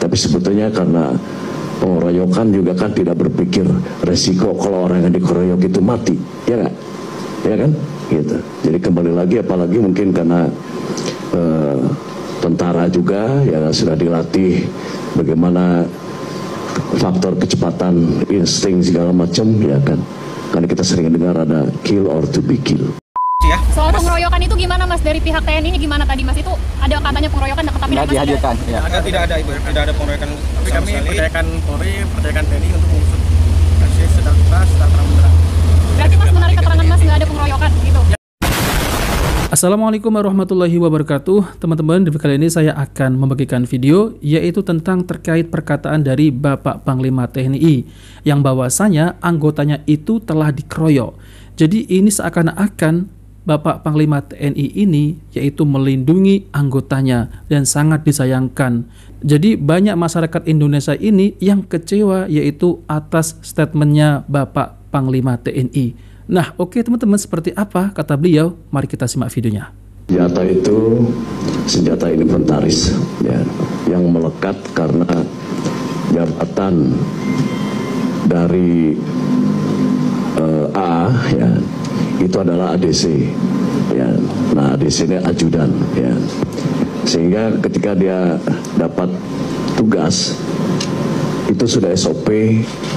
Tapi sebetulnya karena pengeroyokan juga kan tidak berpikir resiko kalau orang yang dikeroyok itu mati, ya nggak? Ya kan? Gitu. Jadi kembali lagi, apalagi mungkin karena tentara juga yang sudah dilatih bagaimana faktor kecepatan, insting segala macam, ya kan? Karena kita sering dengar ada kill or to be kill. Ya. Soal pengeroyokan itu gimana Mas, dari pihak TNI ini gimana tadi Mas? Itu ada katanya pengeroyokan tapi tidak dihadirkan. Ya. Tidak ada Ibu, tidak ada pengeroyokan. Tapi kami percayakan Polri, percayakan TNI untuk mengusut kasus secara tuntas, secara terang-benderang. Berarti Mas menarik keterangan Mas nggak ada pengeroyokan gitu? Assalamualaikum warahmatullahi wabarakatuh. Teman-teman, di kali ini saya akan membagikan video yaitu tentang terkait perkataan dari Bapak Panglima TNI yang bahwasanya anggotanya itu telah dikeroyok. Jadi ini seakan-akan Bapak Panglima TNI ini yaitu melindungi anggotanya dan sangat disayangkan. Jadi banyak masyarakat Indonesia ini yang kecewa yaitu atas statementnya Bapak Panglima TNI. Nah, oke teman-teman, seperti apa kata beliau? Mari kita simak videonya. Senjata itu senjata inventaris, ya, yang melekat karena jabatan dari A, ya, itu adalah ADC, ya. Nah, ADC ini ajudan, ya. Sehingga ketika dia dapat tugas itu sudah SOP,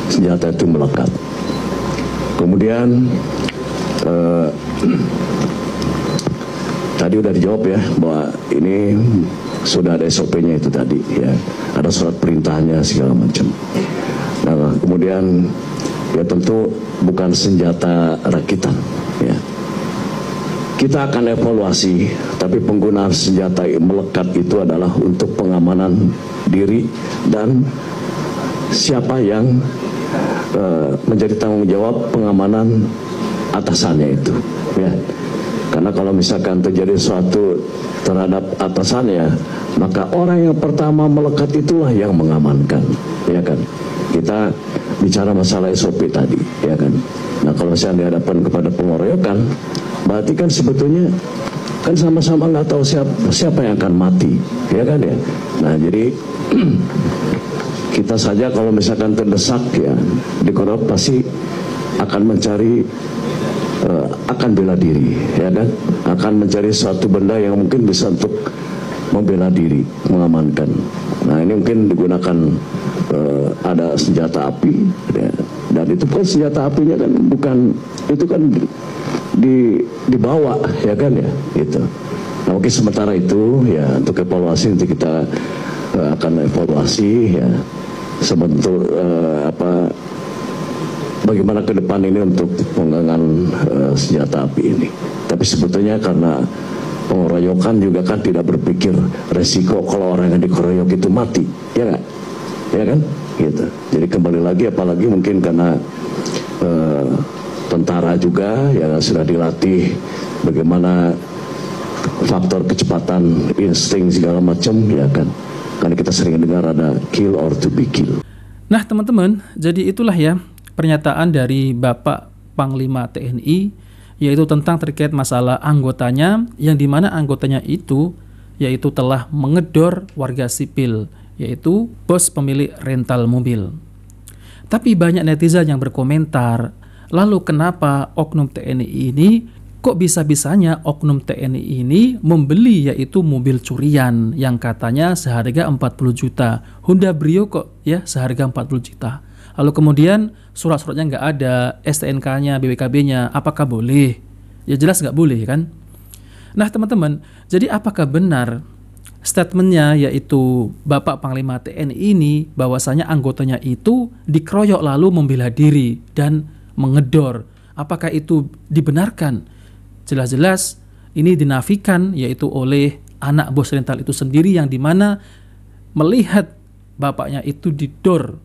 senjata itu melekat. Kemudian tadi udah dijawab ya bahwa ini sudah ada SOP-nya itu tadi, ya, ada surat perintahnya segala macam. Nah, kemudian ya tentu bukan senjata rakitan, ya. Kita akan evaluasi, tapi penggunaan senjata melekat itu adalah untuk pengamanan diri dan siapa yang menjadi tanggung jawab pengamanan atasannya itu, ya. Karena kalau misalkan terjadi sesuatu terhadap atasannya, maka orang yang pertama melekat itulah yang mengamankan, ya kan. Kita bicara masalah SOP tadi, ya kan. Nah, kalau saya dihadapkan kepada pengeroyokan, berarti kan sebetulnya kan sama-sama nggak tahu siapa yang akan mati, ya kan, ya. Nah, jadi kita saja kalau misalkan terdesak, ya, dikeroyok pasti akan mencari, akan bela diri, ya kan, akan mencari suatu benda yang mungkin bisa untuk membela diri, mengamankan. Nah, ini mungkin digunakan ada senjata api, ya, dan itu kan senjata apinya kan bukan, itu kan dibawa, ya kan, ya, gitu. Nah, mungkin sementara itu, ya, untuk evaluasi nanti kita akan evaluasi, ya, sebentuk bagaimana ke depan ini untuk penggunaan senjata api ini. Tapi sebetulnya karena pengeroyokan juga kan tidak berpikir resiko kalau orang yang dikeroyok itu mati, ya nggak? Ya kan? Gitu. Jadi kembali lagi, apalagi mungkin karena tentara juga yang sudah dilatih bagaimana faktor kecepatan, insting segala macam, ya kan. Karena kita sering dengar ada kill or to be kill. Nah teman-teman, jadi itulah ya pernyataan dari Bapak Panglima TNI yaitu tentang terkait masalah anggotanya yang dimana anggotanya itu yaitu telah mengedor warga sipil, yaitu bos pemilik rental mobil. Tapi banyak netizen yang berkomentar, lalu kenapa oknum TNI ini, kok bisa-bisanya oknum TNI ini membeli yaitu mobil curian yang katanya seharga 40 juta. Honda Brio kok ya seharga 40 juta. Lalu kemudian surat-suratnya nggak ada, STNK-nya, BWKB-nya, apakah boleh? Ya jelas nggak boleh kan? Nah teman-teman, jadi apakah benar statementnya yaitu Bapak Panglima TNI ini bahwasanya anggotanya itu dikeroyok lalu membela diri dan mengedor? Apakah itu dibenarkan? Jelas-jelas ini dinafikan yaitu oleh anak bos rental itu sendiri yang dimana melihat bapaknya itu didor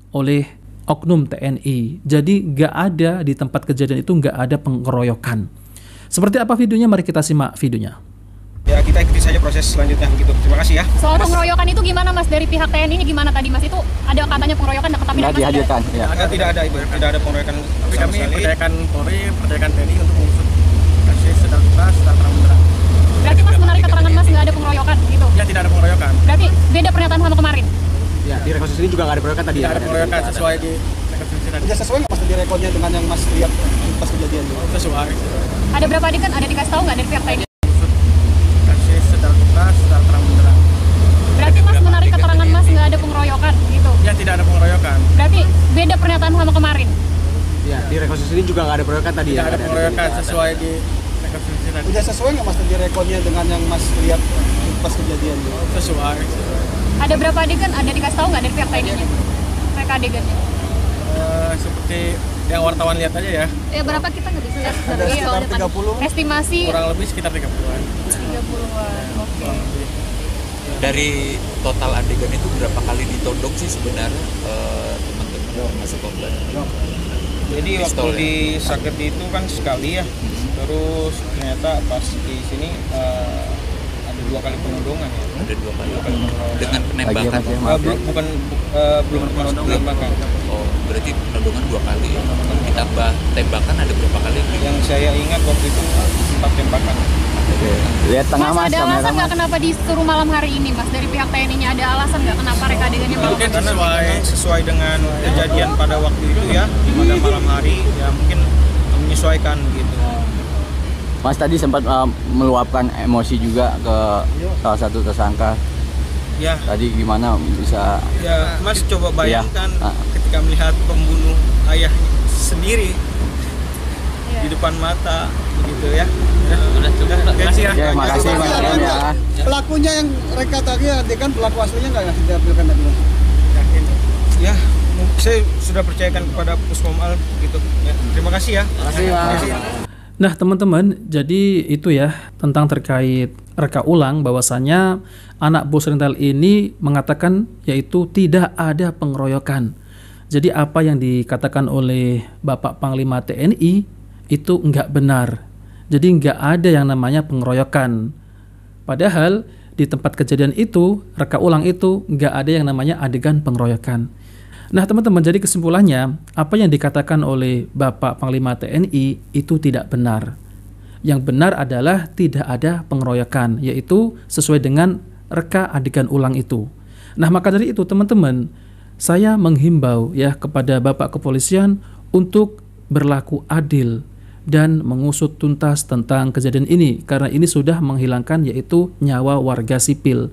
oleh oknum TNI. Jadi nggak ada di tempat kejadian itu nggak ada pengeroyokan. Seperti apa videonya? Mari kita simak videonya. Ya, kita ikuti saja proses selanjutnya begitu. Terima kasih ya. Soal pengeroyokan itu gimana Mas, dari pihak TNI ini gimana tadi Mas? Itu ada katanya pengeroyokan tapi tidak dihadirkan. Ya. Tidak ada Ibu, tidak ada pengeroyokan. Tapi kami percayakan Polri, percayakan TNI untuk mengusut kasus secara tuntas, secara terang-benderang. Berarti Mas menarik keterangan Mas nggak ada pengeroyokan gitu? Ya, tidak ada pengeroyokan. Berarti beda pernyataan sama kemarin? Ya, di rekonstruksi ini juga nggak ada pengeroyokan tadi. Tidak ada pengeroyokan sesuai di rekonstruksi tadi. Udah sesuai nggak Mas di rekodnya dengan yang Mas lihat pas kejadian itu? Sesuai. Ada berapa adegan? Ada dikasih tahu nggak dari pihak TNI? Kasus secara tuntas, secara terang benderang. Berarti Mas menarik keterangan Mas nggak ada pengeroyokan gitu. Ya tidak ada pengeroyokan. Berarti beda pernyataan sama kemarin. Ya, di rekonstruksi ini juga nggak ada pengeroyokan tadi. Tidak ada pengeroyokan sesuai di rekonstruksi tadi. Udah sesuai nggak Mas di rekodnya dengan yang Mas lihat pas kejadian itu? Sesuai. Ada berapa adegan? Ada dikasih tahu nggak dari pihak TNI-nya? Mereka adegannya. Seperti yang wartawan lihat aja ya. Ya berapa kita nggak bisa lihat? Ada sekitar 30. Estimasi Kurang lebih sekitar 30-an. 30-an. Oke. Dari total adegan itu berapa kali ditodong sih sebenarnya teman-teman termasuk korban? Jadi waktu Pistol, ya? di sakit itu kan sekali ya. Terus ternyata pas di sini ada 2 kali penodongan ya. Ada 2 kali dengan penembakan. Belum termasuk penembakan. Oh, berarti penodongan 2 kali ya. Ditambah tembakan ada berapa kali? Yang saya ingat waktu itu 4 tembakan. Lihat tengah Mas, Mas, ada kamera alasan nggak Mas. kenapa disuruh malam hari ini Mas? Dari pihak TNI-nya ada alasan nggak kenapa mereka adegannya malam Mungkin hari? Karena sesuai dengan kejadian pada waktu itu ya, pada malam hari ya mungkin menyesuaikan gitu. Mas tadi sempat meluapkan emosi juga ke salah satu tersangka. Ya, Tadi gimana bisa? ya Mas coba bayangkan Iya. ketika melihat pembunuh ayah sendiri Iya. di depan mata begitu ya. Sudah cukup. Terima kasih ya. Ya, makasih Mas Ren ya. Pelakunya yang mereka tadi adegan pelaku aslinya nggak ditampilkan tadi Mas? Yakin. Ya, saya sudah percayakan kepada Puspom-Al gitu. Ya, terima kasih ya. Makasih Mas. Nah teman-teman, jadi itu ya tentang terkait reka ulang bahwasannya anak bos rental ini mengatakan yaitu tidak ada pengeroyokan. Jadi apa yang dikatakan oleh Bapak Panglima TNI itu enggak benar. Jadi enggak ada yang namanya pengeroyokan. Padahal di tempat kejadian itu, reka ulang itu enggak ada yang namanya adegan pengeroyokan. Nah teman-teman, jadi kesimpulannya apa yang dikatakan oleh Bapak Panglima TNI itu tidak benar. Yang benar adalah tidak ada pengeroyokan, yaitu sesuai dengan reka adegan ulang itu. Nah maka dari itu teman-teman, saya menghimbau ya kepada Bapak Kepolisian untuk berlaku adil dan mengusut tuntas tentang kejadian ini, karena ini sudah menghilangkan yaitu nyawa warga sipil.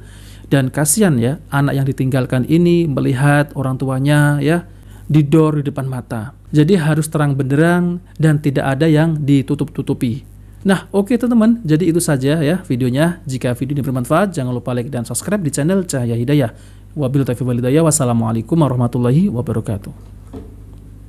Dan kasihan ya anak yang ditinggalkan ini melihat orang tuanya ya didor di depan mata. Jadi harus terang benderang dan tidak ada yang ditutup-tutupi. Nah oke teman-teman, jadi itu saja ya videonya. Jika video ini bermanfaat jangan lupa like dan subscribe di channel Cahaya Hidayah. Wabillahi taufiq wal hidayah. Wassalamualaikum warahmatullahi wabarakatuh.